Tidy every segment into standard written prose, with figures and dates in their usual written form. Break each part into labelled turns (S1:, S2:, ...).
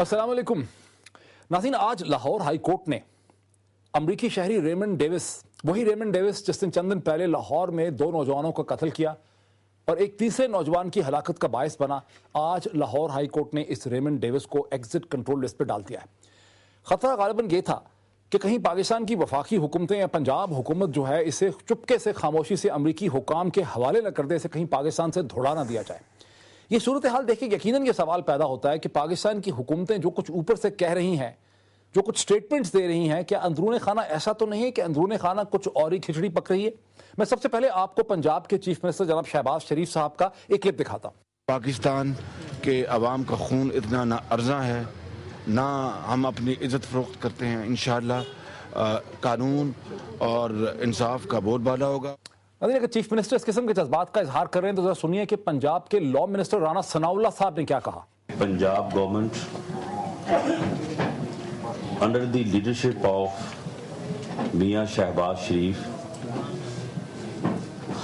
S1: السلام علیکم ناظرین، آج لاہور ہائی کورٹ نے امریکی شہری ریمنڈ ڈیوس، وہی ریمنڈ ڈیوس جس نے چند دن پہلے لاہور میں 2 نوجوانوں کا قتل کیا اور ایک تیسرے نوجوان کی ہلاکت کا باعث بنا، آج لاہور ہائی کورٹ نے اس ریمنڈ ڈیوس کو ایگزٹ کنٹرول لسٹ پہ ڈال دیا ہے۔ خطرہ غالباً یہ تھا کہ کہیں پاکستان کی وفاقی حکومتیں یا پنجاب حکومت جو ہے اسے چپکے سے خاموشی سے امریکی حکام کے حوالے نہ کر دے، اسے کہیں پاکستان سے دھوڑا نہ دیا جائے۔ یہ صورتحال دیکھ کے یقیناً یہ سوال پیدا ہوتا ہے کہ پاکستان کی حکومتیں جو کچھ اوپر سے کہہ رہی ہیں، جو کچھ سٹیٹمنٹس دے رہی ہیں، کیا اندرون خانہ ایسا تو نہیں ہے کہ اندرون خانہ کچھ اور ہی کھچڑی پک رہی ہے؟ میں سب سے پہلے آپ کو پنجاب کے چیف منسٹر جناب شہباز شریف صاحب کا ایک کلپ دکھاتا ہوں۔
S2: پاکستان کے عوام کا خون اتنا نہ ارزاں ہے، نہ ہم اپنی عزت فروخت کرتے ہیں۔ انشاءاللہ قانون اور انصاف کا بول بالا ہوگا۔
S1: اگر چیف منسٹر اس قسم کے جذبات کا اظہار کر رہے ہیں تو ذرا سنیے کہ پنجاب کے لا منسٹر رانا ثناء اللہ صاحب نے کیا کہا۔
S3: Punjab government under the leadership of میاں شہباز شریف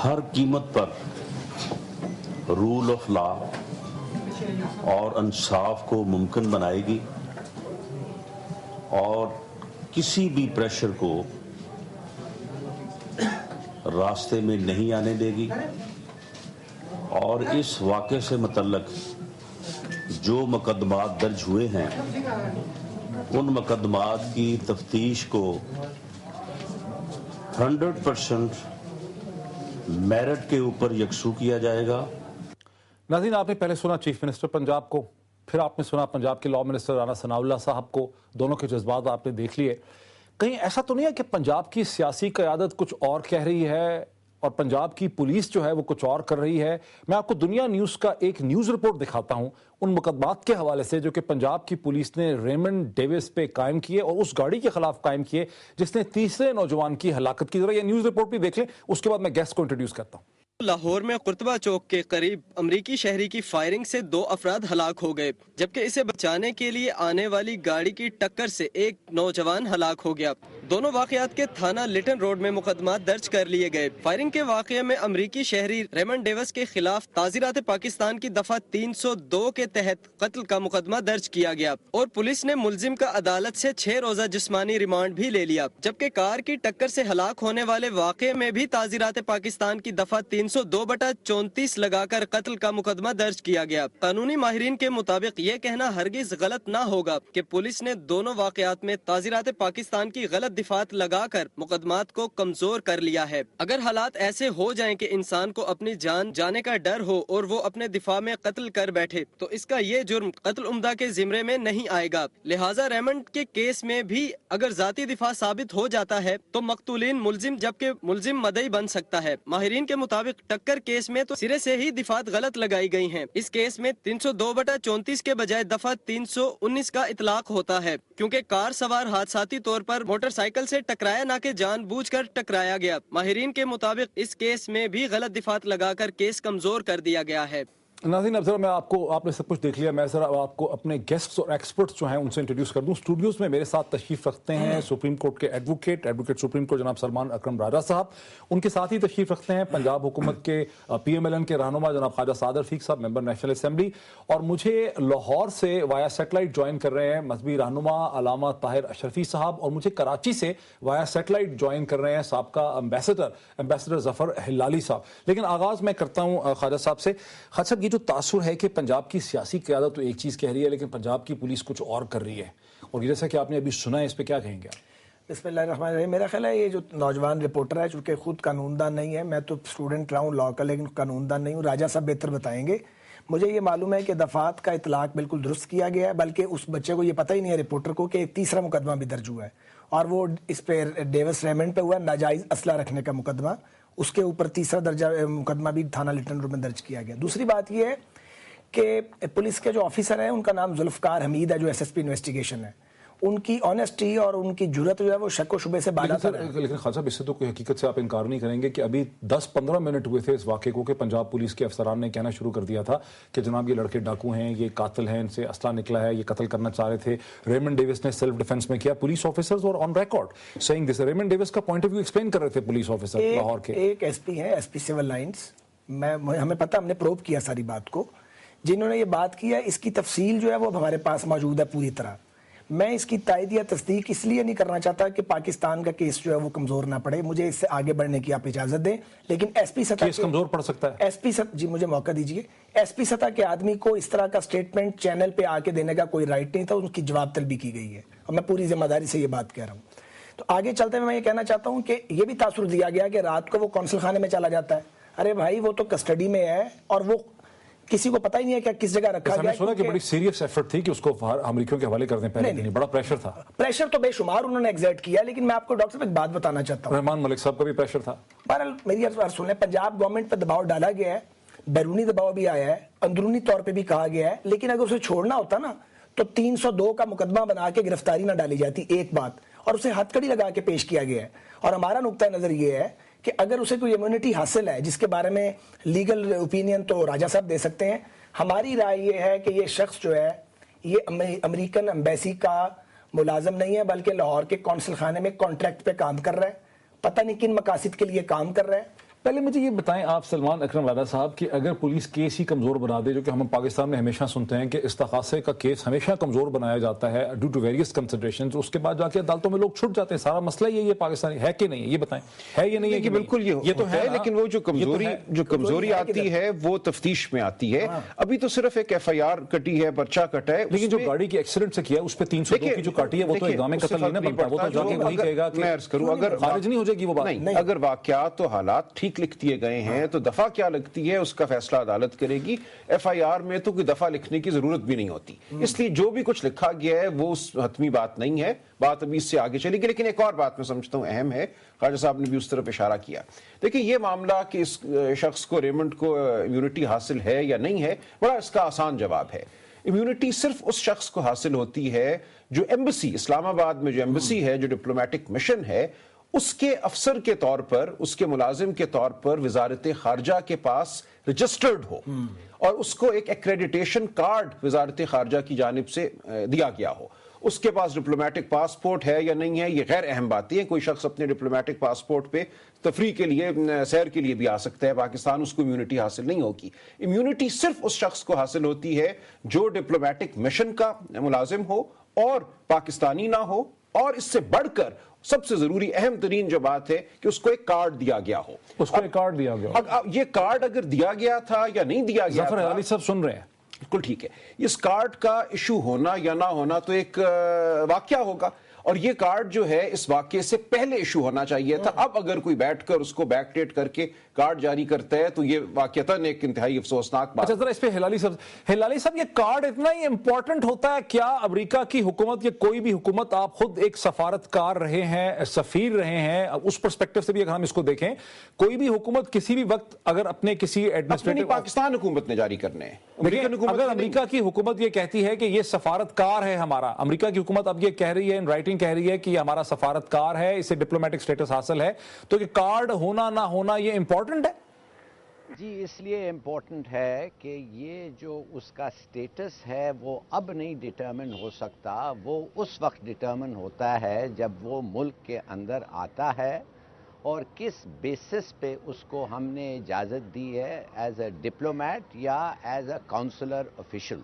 S3: ہر قیمت پر رول آف لا اور انصاف کو ممکن بنائے گی اور کسی بھی پریشر کو راستے میں نہیں آنے دے گی، اور اس واقعے سے متعلق جو مقدمات درج ہوئے ہیں ان مقدمات کی تفتیش کو 100% میرٹ کے اوپر یکسو کیا جائے گا۔
S1: ناظرین، آپ نے پہلے سنا چیف منسٹر پنجاب کو، پھر آپ نے سنا پنجاب کے لا منسٹر رانا ثناء اللہ صاحب کو، دونوں کے جذبات آپ نے دیکھ لیے۔ کہیں ایسا تو نہیں ہے کہ پنجاب کی سیاسی قیادت کچھ اور کہہ رہی ہے اور پنجاب کی پولیس جو ہے وہ کچھ اور کر رہی ہے؟ میں آپ کو دنیا نیوز کا ایک نیوز رپورٹ دکھاتا ہوں ان مقدمات کے حوالے سے جو کہ پنجاب کی پولیس نے ریمنڈ ڈیوس پہ قائم کیے اور اس گاڑی کے خلاف قائم کیے جس نے تیسرے نوجوان کی ہلاکت کی۔ ذرا یہ نیوز رپورٹ بھی دیکھ لیں، اس کے بعد میں گیسٹ کو انٹروڈیوس کرتا ہوں۔
S4: لاہور میں قرطبہ چوک کے قریب امریکی شہری کی فائرنگ سے 2 افراد ہلاک ہو گئے، جبکہ اسے بچانے کے لیے آنے والی گاڑی کی ٹکر سے ایک نوجوان ہلاک ہو گیا۔ دونوں واقعات کے تھانہ لٹن روڈ میں مقدمات درج کر لیے گئے۔ فائرنگ کے واقعے میں امریکی شہری ریمنڈ ڈیوس کے خلاف تعزیرات پاکستان کی دفعہ 302 کے تحت قتل کا مقدمہ درج کیا گیا اور پولیس نے ملزم کا عدالت سے 6 روزہ جسمانی ریمانڈ بھی لے لیا، جبکہ کار کی ٹکر سے ہلاک ہونے والے واقعے میں بھی تعزیرات پاکستان کی دفعہ 302/34 لگا کر قتل کا مقدمہ درج کیا گیا۔ قانونی ماہرین کے مطابق یہ کہنا ہرگز غلط نہ ہوگا کہ پولیس نے دونوں واقعات میں تعزیرات پاکستان کی غلط دفعات لگا کر مقدمات کو کمزور کر لیا ہے۔ اگر حالات ایسے ہو جائیں کہ انسان کو اپنی جان جانے کا ڈر ہو اور وہ اپنے دفاع میں قتل کر بیٹھے تو اس کا یہ جرم قتل عمدہ کے زمرے میں نہیں آئے گا۔ لہٰذا ریمنڈ کے کیس میں بھی اگر ذاتی دفاع ثابت ہو جاتا ہے تو مقتولین ملزم جبکہ ملزم مدعی بن سکتا ہے۔ ماہرین کے مطابق ٹکر کیس میں تو سرے سے ہی دفعات غلط لگائی گئی ہیں۔ اس کیس میں 302/34 کے بجائے دفعہ 319 کا اطلاق ہوتا ہے، کیونکہ کار سوار حادثاتی طور پر موٹر سائیکل سے ٹکرایا نہ کہ جان بوجھ کر ٹکرایا گیا۔ ماہرین کے مطابق اس کیس میں بھی غلط دفعات لگا کر کیس کمزور کر دیا گیا ہے۔
S1: ناظرین، اب ذرا میں آپ نے سب کچھ دیکھ لیا، میں ذرا آپ کو اپنے گیسٹس اور ایکسپرٹس جو ہیں ان سے انٹروڈیوس کر دوں۔ اسٹوڈیوز میں میرے ساتھ تشریف رکھتے ہیں سپریم کورٹ کے ایڈوکیٹ سپریم کورٹ جناب سلمان اکرم راجہ صاحب، ان کے ساتھ ہی تشریف رکھتے ہیں پنجاب حکومت کے PMLN کے رہنما جناب خواجہ سعد رفیق صاحب، ممبر نیشنل اسمبلی، اور مجھے لاہور سے وایا سیٹلائٹ جوائن کر رہے ہیں مذہبی رہنما علامہ طاہر اشرفی صاحب، اور مجھے کراچی سے وایا سیٹلائٹ جوائن کر رہے ہیں سابقہ امبیسڈر ظفر ہلالی صاحب۔ لیکن آغاز میں کرتا ہوں خواجہ صاحب سے۔ خواجہ صاحب، یہ جو تاثر ہے کہ پنجاب کی سیاسی قیادت تو ایک چیز کہہ رہی ہے لیکن پنجاب کی پولیس کچھ اور کر رہی ہے، اور جیسا کہ آپ نے ابھی سنا ہے، اس پہ کیا کہیں گے آپ؟
S5: بسم اللہ الرحمن الرحیم۔ میرا خیال ہے یہ جو نوجوان رپورٹر ہے، چونکہ خود قانون دان نہیں ہے، میں تو اسٹوڈنٹ رہا ہوں لاء کا لیکن قانون دان نہیں ہوں، راجہ صاحب بہتر بتائیں گے۔ مجھے یہ معلوم ہے کہ دفعات کا اطلاق بالکل درست کیا گیا ہے، بلکہ اس بچے کو یہ پتہ ہی نہیں ہے رپورٹر کو کہ ایک تیسرا مقدمہ بھی درج ہوا ہے، اور وہ اس پہ ڈیوس ریمنڈ پہ ہوا ہے، ناجائز اسلحہ رکھنے کا مقدمہ، اس کے اوپر تیسرا درجہ مقدمہ بھی تھانہ لٹن روڈ میں درج کیا گیا۔ دوسری بات یہ ہے کہ پولیس کے جو آفیسر ہیں ان کا نام ذوالفقار حمید ہے، جو SSP انویسٹیگیشن ہے، ان کی آنیسٹی اور ان کی جرأت جو ہے وہ شک و شبے سے بالا تر ہے۔
S1: لیکن خان صاحب، اس سے تو کوئی حقیقت سے آپ انکار نہیں کریں گے کہ ابھی 10-15 منٹ ہوئے تھے اس واقعے کو کہ پنجاب پولیس کے افسران نے کہنا شروع کر دیا تھا کہ جناب یہ لڑکے ڈاکو ہیں، یہ قاتل ہیں، ان سے اسلحہ نکلا ہے، یہ قتل کرنا چاہ رہے تھے۔ ریمنڈ ڈیوس نے سیلف ڈیفنس میں کیا، پولیس آفیسرز اور on record seeing this. Raymond Davis کا پوائنٹ آف ویو ایکسپلین کر رہے تھے پولیس آفیسر لاہور کے۔
S5: ایک SP ہے، SP سول لائنز، ہمیں پتہ، ہم نے پروب کیا ساری بات کو۔ جنہوں نے یہ بات کی ہے اس کی تفصیل جو ہے وہ ہمارے پاس موجود ہے پوری طرح. میں اس کی تائید یا تصدیق اس لیے نہیں کرنا چاہتا کہ پاکستان کا کیس جو ہے وہ کمزور نہ پڑے. مجھے اس سے آگے بڑھنے کی آپ اجازت دیں. لیکن ایس پی سطح
S1: کیس کمزور پڑ سکتا ہے.
S5: ایس پی سطح, جی مجھے موقع دیجیے. ایس پی سطح کے آدمی کو اس طرح کا سٹیٹمنٹ چینل پہ آ کے دینے کا کوئی رائٹ نہیں تھا. ان کی جواب طلبی کی گئی ہے اور میں پوری ذمہ داری سے یہ بات کہہ رہا ہوں. تو آگے چلتے ہوئے میں یہ کہنا چاہتا ہوں کہ یہ بھی تاثر دیا گیا کہ رات کو وہ کونسل خانے میں چلا جاتا ہے. ارے بھائی وہ تو کسٹڈی میں ہے اور وہ کسی کو پتہ ہی نہیں ہے کہ کس جگہ رکھا گیا.
S1: سنا کہ بڑی سیریس ایفرٹ تھی کہ اس کو امریکیوں کے حوالے کر دیں. پہلے نہیں, بڑا پریشر تھا.
S5: پریشر تو بے شمار انہوں نے ایگزرٹ کیا, لیکن میں آپ کو ڈاکٹر صاحب ایک بات بتانا چاہتا ہوں.
S1: رحمان ملک صاحب کا بھی پریشر تھا.
S5: بہرحال میری عرض سنیں, پنجاب گورنمنٹ پہ دباؤ ڈالا گیا ہے, بیرونی دباؤ بھی آیا ہے, اندرونی طور پہ بھی کہا گیا ہے. لیکن اگر اسے چھوڑنا ہوتا نا تو 302 کا مقدمہ بنا کے گرفتاری نہ ڈالی جاتی, ایک بات. اور اسے ہتھ کڑی لگا کے پیش کیا گیا ہے. اور ہمارا نقطہ نظر یہ ہے کہ اگر اسے کوئی امیونٹی حاصل ہے, جس کے بارے میں لیگل اوپینین تو راجہ صاحب دے سکتے ہیں, ہماری رائے یہ ہے کہ یہ شخص جو ہے یہ امریکن ایمبیسی کا ملازم نہیں ہے, بلکہ لاہور کے کونسل خانے میں کانٹریکٹ پہ کام کر رہا ہے. پتہ نہیں کن مقاصد کے لیے کام کر رہا ہے.
S1: پہلے مجھے یہ بتائیں آپ سلمان اکرم رانا صاحب کہ اگر پولیس کیس ہی کمزور بنا دے, جو کہ ہم پاکستان میں ہمیشہ سنتے ہیں کہ استغاثے کا کیس ہمیشہ کمزور بنایا جاتا ہے ڈیو ٹو ویریس کنسیڈریشنز, اس کے بعد جا کے عدالتوں میں لوگ چھٹ جاتے ہیں. سارا مسئلہ یہ پاکستانی ہے کہ نہیں ہے, یہ بتائیں. ہے یہ نہیں ہے کہ
S6: بالکل یہ تو ہے, لیکن وہ جو کمزوری آتی ہے وہ تفتیش میں آتی ہے. ابھی تو صرف ایک ایف آئی آر کٹی ہے, پرچہ کٹا ہے,
S1: لیکن جو گاڑی کی ایکسیڈنٹ سے کیا اس پہ 302 کی جو کاٹی ہے وہ تو اقدام قتل نہیں بنتا. وہ تو جا کے وہی کہے گا کہ
S6: میں عرض کروں اگر
S1: خارج نہیں ہو جائے گی وہ بات.
S6: نہیں, اگر واقعات و حالات ٹھیک لکھ دیے گئے ہیں تو دفعہ کیا لگتی ہے اس کا فیصلہ عدالت کرے گی. ایف آئی آر میں تو کوئی دفعہ لکھنے کی ضرورت بھی نہیں ہوتی, اس لیے جو بھی کچھ لکھا گیا ہے وہ حتمی بات نہیں ہے. بات ابھی اس سے آگے چلے گی. لیکن ایک اور بات میں سمجھتا ہوں اہم ہے, خواجہ صاحب نے بھی اس طرف اشارہ کیا. دیکھیں یہ معاملہ کہ اس شخص کو, ریمنڈ کو امیونٹی حاصل ہے یا نہیں ہے, بڑا اس کا آسان جواب ہے. امیونٹی صرف اس شخص کو حاصل ہوتی ہے جو ایمبسی, اسلام آباد میں جو ایمبسی ہے, جو ڈپلومیٹک مشن ہے, اس کے افسر کے طور پر, اس کے ملازم کے طور پر وزارت خارجہ کے پاس رجسٹرڈ ہو اور اس کو ایک ایکریڈیٹیشن کارڈ وزارت خارجہ کی جانب سے دیا گیا ہو. اس کے پاس ڈپلومیٹک پاسپورٹ ہے یا نہیں ہے یہ غیر اہم باتیں ہیں. کوئی شخص اپنے ڈپلومیٹک پاسپورٹ پہ تفریح کے لیے, سیر کے لیے بھی آ سکتا ہے پاکستان, اس کو امیونٹی حاصل نہیں ہوگی. امیونٹی صرف اس شخص کو حاصل ہوتی ہے جو ڈپلومیٹک مشن کا ملازم ہو اور پاکستانی نہ ہو, اور اس سے بڑھ کر سب سے ضروری اہم ترین جو بات ہے کہ اس کو ایک کارڈ دیا گیا ہو.
S1: اس کو ایک کارڈ دیا گیا.
S6: اب یہ کارڈ اگر دیا گیا تھا یا نہیں دیا گیا,
S1: ظفر علی صاحب سن رہے ہیں,
S6: بالکل ٹھیک ہے. اس کارڈ کا ایشو ہونا یا نہ ہونا تو ایک واقعہ ہوگا, اور یہ کارڈ جو ہے اس واقعے سے پہلے ایشو ہونا چاہیے تھا. اب اگر کوئی بیٹھ کر اس کو بیک ڈیٹ کر کے کارڈ جاری کرتا ہے تو یہ واقعتاً ایک انتہائی افسوسناک بات.
S1: اچھا ذرا اس پہ ہلالی صاحب یہ کارڈ اتنا ہی امپورٹنٹ ہوتا ہے کیا؟ امریکہ کی حکومت یا کوئی بھی حکومت, آپ خود ایک سفارتکار رہے ہیں, سفیر رہے ہیں, اس پرسپیکٹو سے بھی اگر ہم اس کو دیکھیں, کوئی بھی حکومت کسی بھی وقت اگر اپنے کسی ایڈمنسٹریٹو,
S6: پاکستان حکومت نے جاری کرنے ہیں,
S1: اگر امریکہ کی حکومت یہ کہتی ہے کہ یہ سفارتکار ہے ہمارا, امریکہ کی حکومت اب یہ کہہ رہی ہے, ان رائٹنگ کہہ رہی ہے کہ یہ ہمارا سفارتکار ہے, اسے ڈپلومیٹک سٹیٹس حاصل ہے, تو یہ کارڈ ہونا نہ ہونا یہ امپورٹنٹ ہے؟
S7: جی اس لیے امپورٹنٹ ہے کہ یہ جو اس کا سٹیٹس ہے وہ اب نہیں ڈٹرمن ہو سکتا. وہ اس وقت ڈٹرمن ہوتا ہے جب وہ ملک کے اندر آتا ہے اور کس بیسس پہ اس کو ہم نے اجازت دی ہے, ایز اے ڈپلومیٹ یا ایز اے کونسلر آفیشل.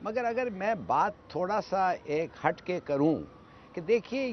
S7: مگر اگر میں بات تھوڑا سا ایک ہٹ کے کروں کہ دیکھیے